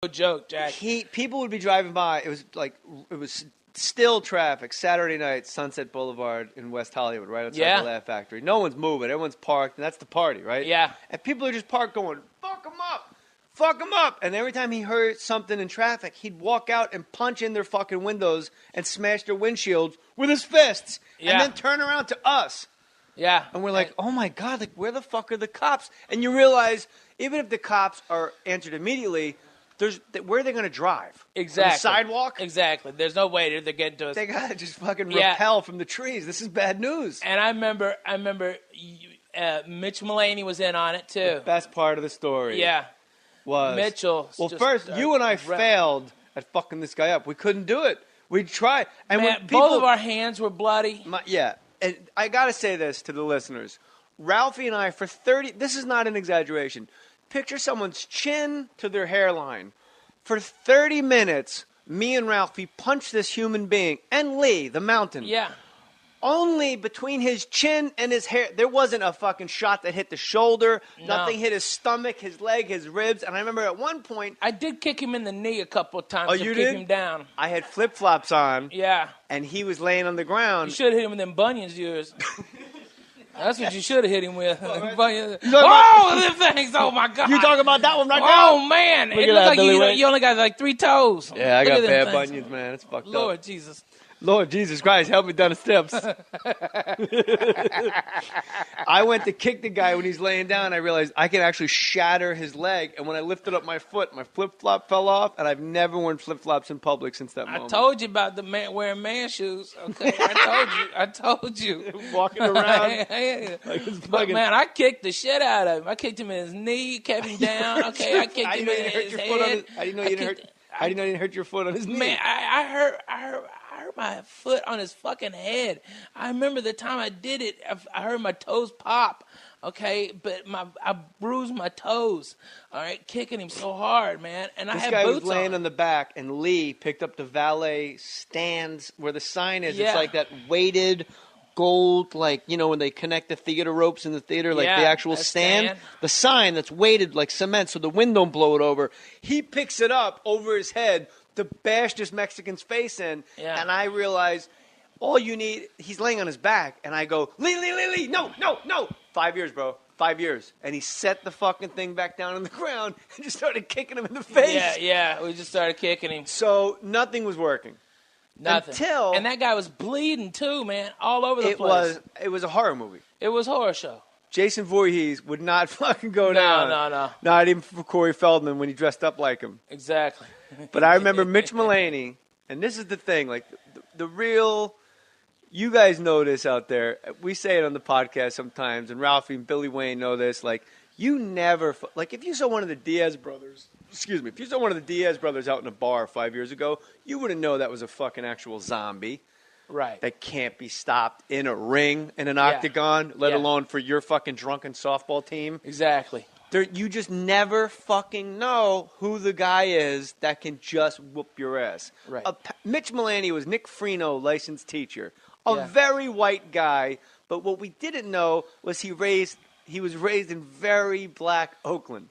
No joke, Jack. People would be driving by. It was still traffic. Saturday night, Sunset Boulevard in West Hollywood, right outside the Laugh Factory. No one's moving. Everyone's parked, and that's the party, right? Yeah. And people are just parked going, fuck them up. Fuck them up. And every time he heard something in traffic, he'd walk out and punch in their fucking windows and smash their windshields with his fists. Yeah. And then turn around to us. Yeah. And we're like, oh my God, like where the fuck are the cops? And you realize, even if the cops are answered immediately, where are they going to drive? Exactly. On the sidewalk? Exactly. There's no way they're getting to us. They got to just fucking repel from the trees. This is bad news. And I remember Mitch Mulaney was in on it, too. The best part of the story. Yeah. Was Mitchell. Well, first, you and I failed at fucking this guy up. We couldn't do it. We tried. And man, both of our hands were bloody. And I got to say this to the listeners. Ralphie and I, for 30, this is not an exaggeration. Picture someone's chin to their hairline. For 30 minutes, me and Ralphie punched this human being. And Lee, the mountain. Yeah. Only between his chin and his hair. There wasn't a fucking shot that hit the shoulder. No. Nothing hit his stomach, his leg, his ribs. And I remember at one point... I did kick him in the knee a couple of times to kick him down. I had flip-flops on. Yeah. And he was laying on the ground. You should have hit him with them bunions of yours. That's what you should have hit him with. Oh, them things. Oh, my God. You talking about that one right now? Oh, man. It looks like you only got like 3 toes. Yeah, I got bad bunions, man. It's fucked up. Lord Jesus. Lord Jesus Christ, help me down the steps. I went to kick the guy when he's laying down. I realized I can actually shatter his leg. And when I lifted up my foot, my flip-flop fell off. And I've never worn flip-flops in public since that moment. I told you about the man wearing man shoes. Okay, I told you. Walking around. But, man, I kicked the shit out of him. I kicked him in his knee, kept him down. Okay, I kicked him in his head. How do you know you didn't hurt your foot on his knee? Man, I hurt my foot on his fucking head. I remember the time I did it, I heard my toes pop, okay? But I bruised my toes, all right, kicking him so hard, man. And I had boots on. This guy was laying on the back, and Lee picked up the valet stands where the sign is. Yeah. It's like that weighted gold, like, you know, when they connect the theater ropes in the theater, like the actual stand. The sign that's weighted like cement so the wind don't blow it over. He picks it up over his head to bash this Mexican's face in, and I realize all you need, he's laying on his back, and I go, Lee, no. 5 years, bro. 5 years. And he set the fucking thing back down on the ground and just started kicking him in the face. Yeah, we just started kicking him. So nothing was working. Nothing. And that guy was bleeding too, man, all over the place. It was a horror movie. It was a horror show. Jason Voorhees would not fucking go down. No. Not even for Corey Feldman when he dressed up like him. Exactly. But I remember Mitch Mulaney, and this is the thing, like the real, you guys know this out there. We say it on the podcast sometimes, and Ralphie and Billy Wayne know this. Like, you never, like if you saw one of the Diaz brothers, if you saw one of the Diaz brothers out in a bar 5 years ago, you wouldn't know that was a fucking actual zombie. Right. That can't be stopped in a ring, in an octagon, let alone for your fucking drunken softball team. Exactly. You just never fucking know who the guy is that can just whoop your ass. Right. Mitch Mulaney was Nick Freno, licensed teacher. A very white guy, but what we didn't know was he was raised in very black Oakland.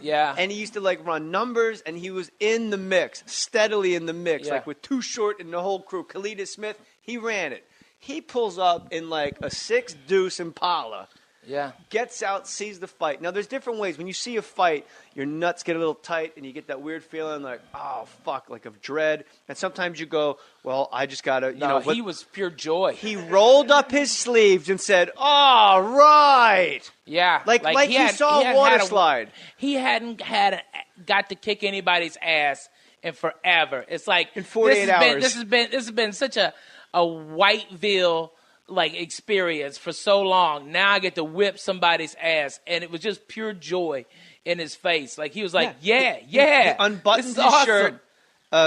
Yeah. And he used to like run numbers, and he was in the mix, steadily in the mix, like with Too Short and the whole crew. Kalita Smith, he ran it. He pulls up in like a 6-deuce Impala. Yeah. Gets out, sees the fight. Now, there's different ways. When you see a fight, your nuts get a little tight, and you get that weird feeling like, oh, fuck, like of dread. And sometimes you go, well, I just got to, you know. He was pure joy. He rolled up his sleeves and said, all right. Yeah. Like he saw a water slide. He hadn't got to kick anybody's ass in forever. It's like in 48 hours. This has been such a Whiteville like experience for so long. Now I get to whip somebody's ass, and it was just pure joy in his face. Like he was like, yeah. He unbuttoned his shirt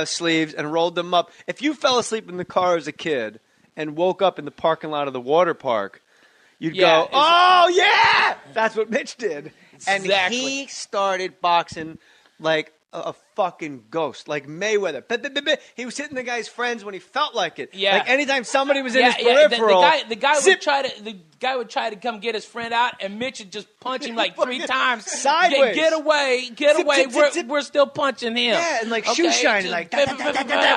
sleeves and rolled them up. If you fell asleep in the car as a kid and woke up in the parking lot of the water park, you'd go, oh yeah, that's what Mitch did. Exactly. And he started boxing like a fucking ghost, like Mayweather. He was hitting the guy's friends when he felt like it. Yeah. Like anytime somebody was in his peripheral. The guy would try to come get his friend out, and Mitch would just punch him like 3 times. Sideways. Get away. We're still punching him. Yeah, and like shoe shining, like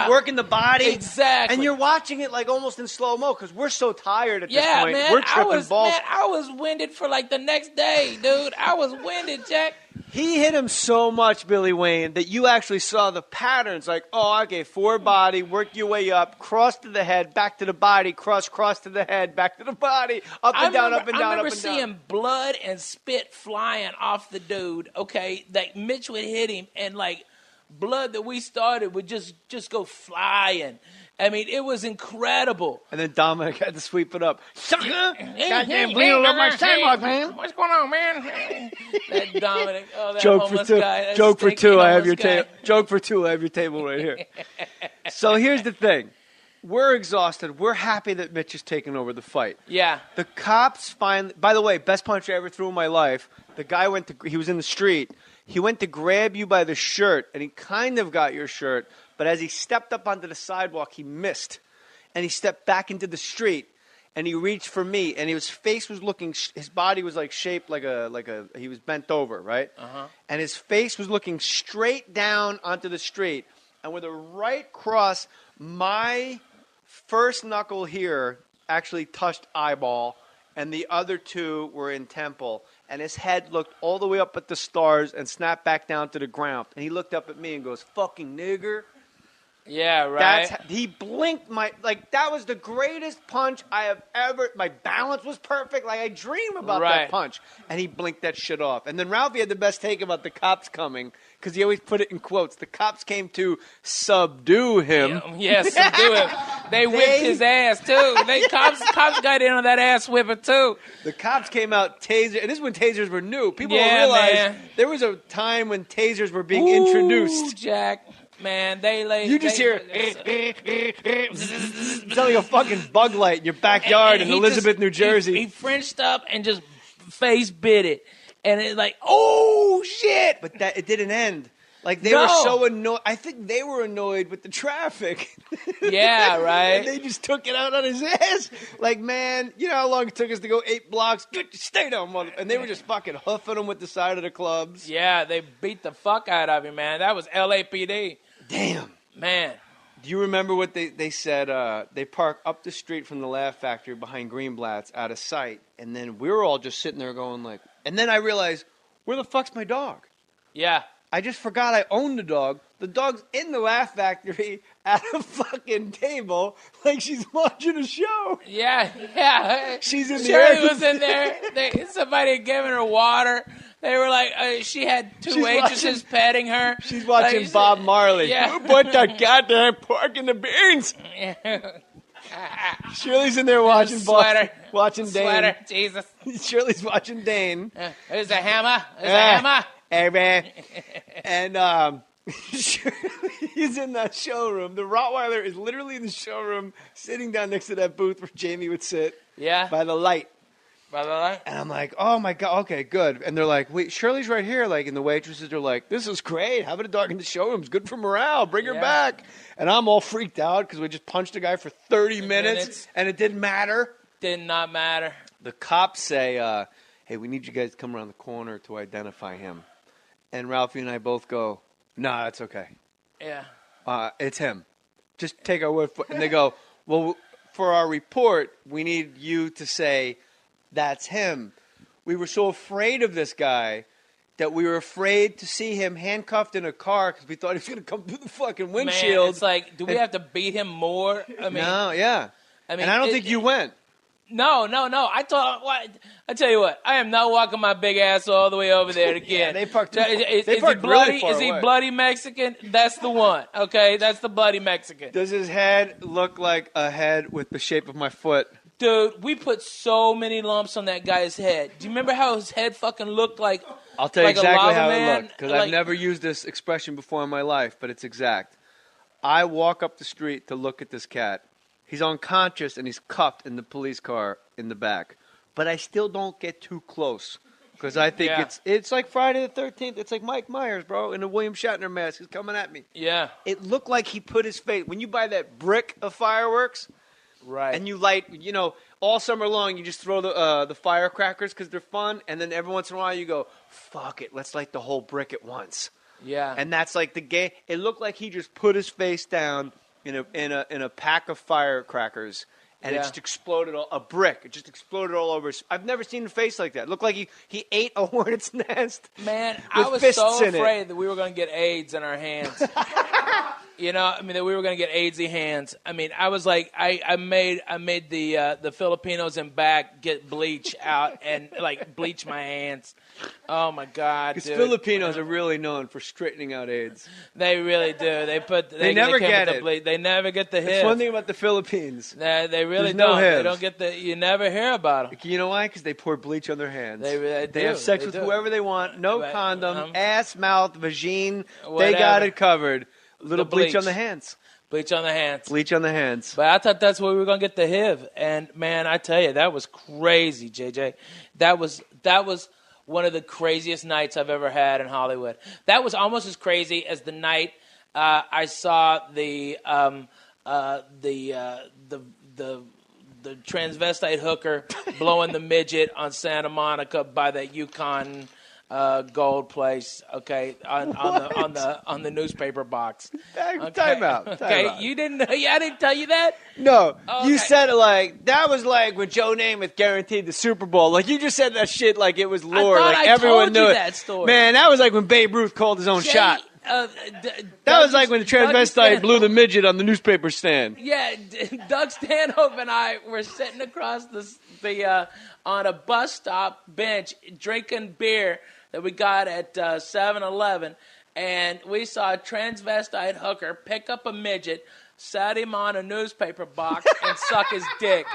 working the body. Exactly. And you're watching it like almost in slow-mo because we're so tired at this point. Man, we're tripping balls. Man, I was winded for like the next day, dude. I was winded, Jack. He hit him so much, Billy Wayne, that you actually saw the patterns. Like, okay, 4 body, work your way up, cross to the head, back to the body, cross to the head, back to the body, up and down, up and down, up and down. I remember seeing blood and spit flying off the dude, okay? Like, Mitch would hit him, and, like, blood that we started would just go flying. I mean, it was incredible. And then Dominic had to sweep it up. Sucker! Goddamn bleeding on my sidewalk, man. What's going on, man? That Dominic, that homeless guy. Joke for two, I have your table. Joke for 2, I have your table right here. So here's the thing. We're exhausted. We're happy that Mitch is taking over the fight. Yeah. The cops finally, by the way, best punch I ever threw in my life. The guy he was in the street. He went to grab you by the shirt, and he kind of got your shirt. But as he stepped up onto the sidewalk, he missed. And he stepped back into the street. And he reached for me. And his face was looking, his body was like shaped like he was bent over, right? Uh-huh. And his face was looking straight down onto the street. And with a right cross, my first knuckle here actually touched eyeball. And the other 2 were in temple. And his head looked all the way up at the stars and snapped back down to the ground. And he looked up at me and goes, fucking nigger. Yeah, right. He blinked that was the greatest punch I have ever, my balance was perfect. Like I dream about that punch. And he blinked that shit off. And then Ralphie had the best take about the cops coming because he always put it in quotes. The cops came to subdue him. Yeah, subdue him. They whipped his ass too. Cops got in on that ass whipper too. The cops came out taser, and this is when tasers were new. People don't realize there was a time when tasers were being introduced. Jack. Man, you just hear it's like a fucking bug light in your backyard in Elizabeth, New Jersey. He Frenched up and just face bit it, and it's like, oh shit! But it didn't end. Like they were so annoyed. I think they were annoyed with the traffic. Yeah, right. And they just took it out on his ass. Like, man, you know how long it took us to go 8 blocks? Stay down, mother. And they were just fucking hoofing him with the side of the clubs. Yeah, they beat the fuck out of him, man. That was LAPD. Damn. Man. Do you remember what they said? They parked up the street from the Laugh Factory behind Greenblatt's out of sight. And then we were all just sitting there going like, and then I realized, where the fuck's my dog? Yeah. I just forgot I owned the dog. The dog's in the Laugh Factory at a fucking table like she's watching a show. Yeah. She's in Shirley was in there. Somebody had given her water. They were like, she had 2 waitresses petting her. She's watching Bob Marley. Yeah. Who put that goddamn pork in the beans? Shirley's in there watching watching Dane. Sweater, Jesus. Shirley's watching Dane. There's a hammer. Hey, man. And he's in that showroom. The Rottweiler is literally in the showroom, sitting down next to that booth where Jamie would sit. Yeah. By the light. And I'm like, oh, my God. Okay, good. And they're like, wait, Shirley's right here. Like, and the waitresses are like, this is great. Having a dog in the showroom is good for morale. Bring her back. And I'm all freaked out because we just punched a guy for 30 minutes and it didn't matter. Did not matter. The cops say, hey, we need you guys to come around the corner to identify him. And Ralphie and I both go, nah, that's okay. Yeah. It's him. Just take our word for it. And they go, well, for our report, we need you to say, that's him. We were so afraid of this guy that we were afraid to see him handcuffed in a car because we thought he was going to come through the fucking windshield. Man, it's like, do we have to beat him more? I mean, no, yeah. I mean, and I don't think you went. No. I tell you what, I am not walking my big ass all the way over there again. Yeah, they parked. Is he bloody? Is he bloody Mexican? That's the one. Okay, that's the bloody Mexican. Does his head look like a head with the shape of my foot? Dude, we put so many lumps on that guy's head. Do you remember how his head fucking looked like? I'll tell you like exactly how man? it looked because I've never used this expression before in my life, but it's exact. I walk up the street to look at this cat. He's unconscious and he's cuffed in the police car in the back. But I still don't get too close Because I think it's like Friday the 13th. It's like Mike Myers, bro, in a William Shatner mask. He's coming at me. Yeah. It looked like he put his face. When you buy that brick of fireworks, right, and you light, all summer long, you just throw the firecrackers because they're fun, and then every once in a while you go, fuck it, let's light the whole brick at once. Yeah. And that's like the game. It looked like he just put his face down in a pack of firecrackers. And it just exploded a brick. It just exploded all over. I've never seen a face like that. It looked like he ate a hornet's nest. Man, I was so afraid that we were going to get AIDS in our hands. That we were going to get AIDSy hands. I mean, I was like, I made the Filipinos in back get bleach out and like bleach my hands. Oh my God, because Filipinos are really known for straightening out AIDS. They really do. They never get it. They never get the HIV. That's one thing about the Philippines. They really don't. No they don't get the. You never hear about them. You know why? Because they pour bleach on their hands. They have sex with whoever they want. No condom, ass, mouth, vagine. Whatever. They got it covered. Little bleach on the hands. Bleach on the hands. Bleach on the hands. But I thought that's where we were going to get the HIV. And, man, I tell you, that was crazy, JJ. That was one of the craziest nights I've ever had in Hollywood. That was almost as crazy as the night I saw the transvestite hooker blowing the midget on Santa Monica by that Yukon gold place, okay, on the newspaper box. Okay. Time out. Okay, you didn't know? I didn't tell you that. No, you said it like that was like when Joe Namath guaranteed the Super Bowl. Like you just said that shit like it was lore. Like everyone knew it. That story. Man, that was like when Babe Ruth called his own shot. That was like when the transvestite blew the midget on the newspaper stand. Yeah, Doug Stanhope and I were sitting across the on a bus stop bench drinking beer that we got at 7-Eleven, and we saw a transvestite hooker pick up a midget, sat him on a newspaper box, and suck his dick.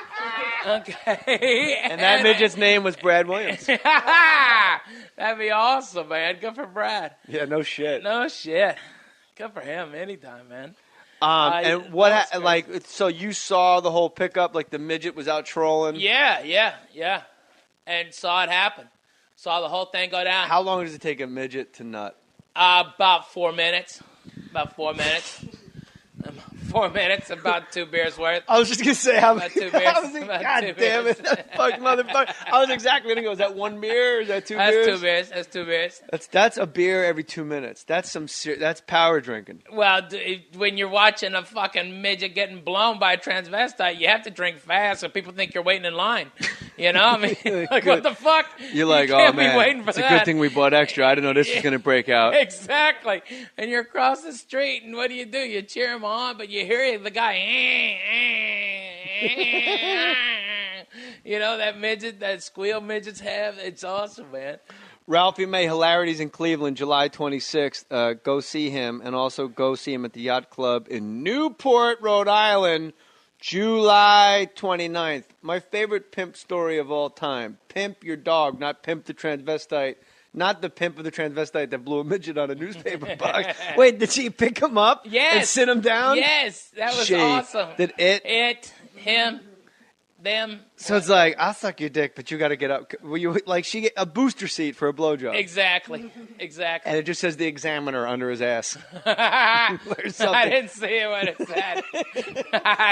Okay. And that midget's name was Brad Williams. That'd be awesome, man. Good for Brad. Yeah, no shit. No shit. Good for him anytime, man. And what, so you saw the whole pickup, like the midget was out trolling? Yeah. And saw it happen. Saw the whole thing go down. How long does it take a midget to nut? About 4 minutes. 4 minutes, about 2 beers worth. I was just going to say how many. About 2 beers. God damn it. That fucking motherfucker. I was exactly going to go, is that 1 beer or is that 2 beers? That's 2 beers. That's a beer every 2 minutes. That's that's power drinking. Well, when you're watching a fucking midget getting blown by a transvestite, you have to drink fast so people think you're waiting in line. You know? I mean, like, what the fuck? You're like, you can't oh, man, be waiting for it's that. a good thing we bought extra. I didn't know this was going to break out. Exactly. And you're across the street, and what do? You cheer him on, but you hear the guy, that midget, that squeal midgets have. It's awesome, man. Ralphie May Hilarities in Cleveland, July 26th. Go see him, and also go see him at the Yacht Club in Newport, Rhode Island, July 29th. My favorite pimp story of all time. Pimp your dog, not pimp the transvestite. Not the pimp of the transvestite that blew a midget on a newspaper box. Wait, did she pick him up and sit him down? Yes, that was awesome. Did him, them. So it's like, I'll suck your dick, but you got to get up. She get a booster seat for a blowjob. Exactly. And it just says the Examiner under his ass. I didn't see it when it said.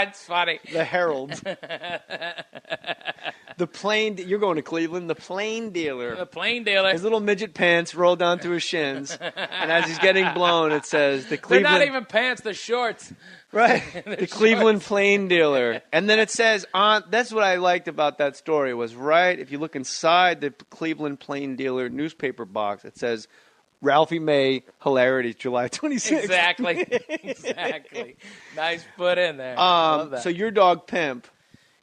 It's funny. The Herald. You're going to Cleveland. The plane dealer. His little midget pants roll down to his shins. And as he's getting blown, it says the Cleveland. They're not even pants, they're shorts. Right. The Cleveland plane dealer. And then it says that's what I liked about that story was if you look inside the Cleveland plane dealer newspaper box, it says Ralphie May Hilarities, July 26th. Exactly. Nice put in there. Love that. So your dog Pimp.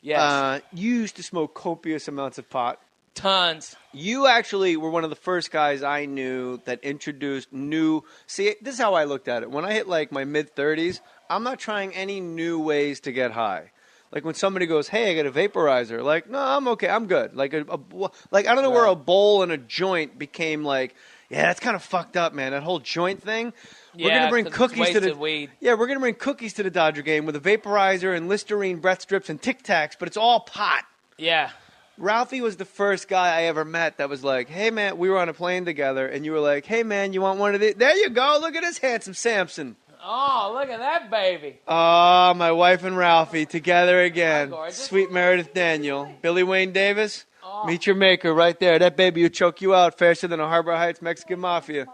Yes. You used to smoke copious amounts of pot. Tons. You actually were one of the first guys I knew that introduced See, this is how I looked at it. When I hit like my mid-30s, I'm not trying any new ways to get high. Like when somebody goes, "Hey, I got a vaporizer." Like, no, I'm okay. I'm good. Like, I don't know where a bowl and a joint became like, yeah, that's kind of fucked up, man. That whole joint thing. We're gonna bring cookies to the weed. Yeah, we're gonna bring cookies to the Dodger game with a vaporizer and Listerine breath strips and Tic Tacs, but it's all pot. Yeah. Ralphie was the first guy I ever met that was like, hey, man, we were on a plane together, and you were like, hey, man, you want one of these? There you go. Look at this handsome Samson. Oh, look at that baby. Oh, my wife and Ralphie together again. Sweet Meredith Daniel. Billy Wayne Davis, meet your maker right there. That baby will choke you out faster than a Harbor Heights Mexican Mafia.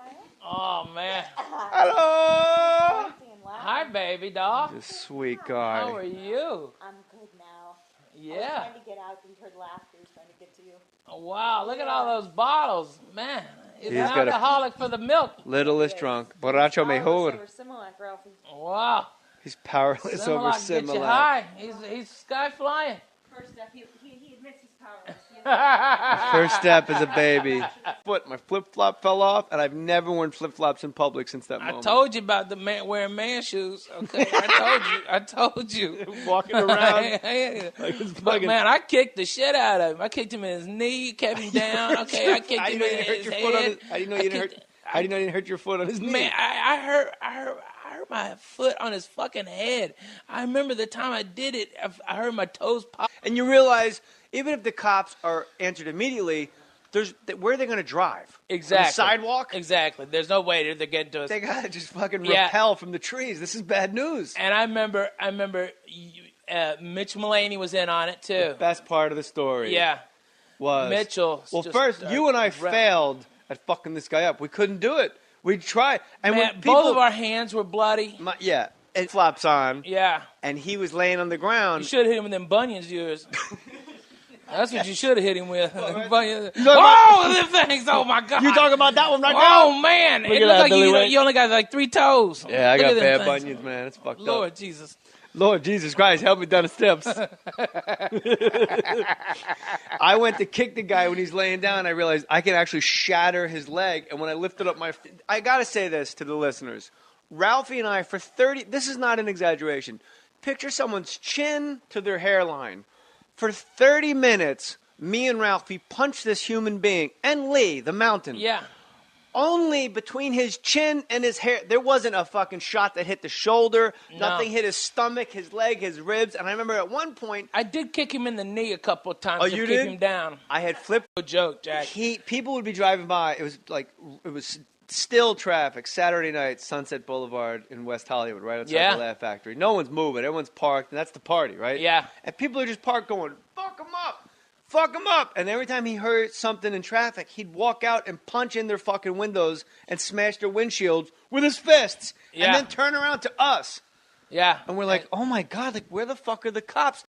Oh, man. Hello. Hi, baby doll. This sweet guy. How are you? I'm good now. Yeah. I was trying to get out and heard laughter, trying to get to you. Oh, wow, look at all those bottles. Man, he's an alcoholic for the milk. Littlest drunk. Borracho mejor. We're Similac, Ralphie. Wow. He's powerless over Similac gets you Similac. high. He's sky flying. First step, he admits he's powerless. First step is a baby. My flip-flop fell off, and I've never worn flip-flops in public since that moment. I told you about the man wearing man shoes. Okay, I told you. Walking around. But man, I kicked the shit out of him. I kicked him in his knee, kept him down. Okay, I kicked him in his head. How do you know you didn't hurt your foot on his knee? Man, I hurt my foot on his fucking head. I remember the time I did it. I heard my toes pop. And you realize, even if the cops are answered immediately, where are they going to drive? Exactly. On the sidewalk? Exactly. There's no way they're getting to us. They got to just fucking repel from the trees. This is bad news. And I remember Mitch Mulaney was in on it, too. The best part of the story. Yeah. Was. Mitchell. Well, first, you and I failed at fucking this guy up. We couldn't do it. We tried. And man, both of our hands were bloody. And flops on. Yeah. And he was laying on the ground. You should have hit him with them bunions of yours. That's what you should have hit him with. Bunions. Them things. Oh, my God. You talking about that one right now? Oh, man. It looks like you only got like 3 toes. Yeah, I got bad bunions, man. It's fucked up. Lord Jesus. Lord Jesus Christ, help me down the steps. I went to kick the guy when he's laying down. I realized I can actually shatter his leg. And when I lifted up I got to say this to the listeners. Ralphie and I, this is not an exaggeration. Picture someone's chin to their hairline. For 30 minutes, me and Ralphie punched this human being. And Lee, the mountain. Yeah. Only between his chin and his hair. There wasn't a fucking shot that hit the shoulder. No. Nothing hit his stomach, his leg, his ribs. And I remember at one point... I did kick him in the knee a couple of times to keep him down. I had flipped... No joke, Jack. People would be driving by. It was still traffic. Saturday night, Sunset Boulevard in West Hollywood, right outside the Laugh Factory. No one's moving. Everyone's parked. And that's the party, right? Yeah. And people are just parked going, fuck them up. Fuck him up. And every time he heard something in traffic, he'd walk out and punch in their fucking windows and smash their windshields with his fists. Yeah. And then turn around to us. Yeah. And we're like, oh my God, where the fuck are the cops?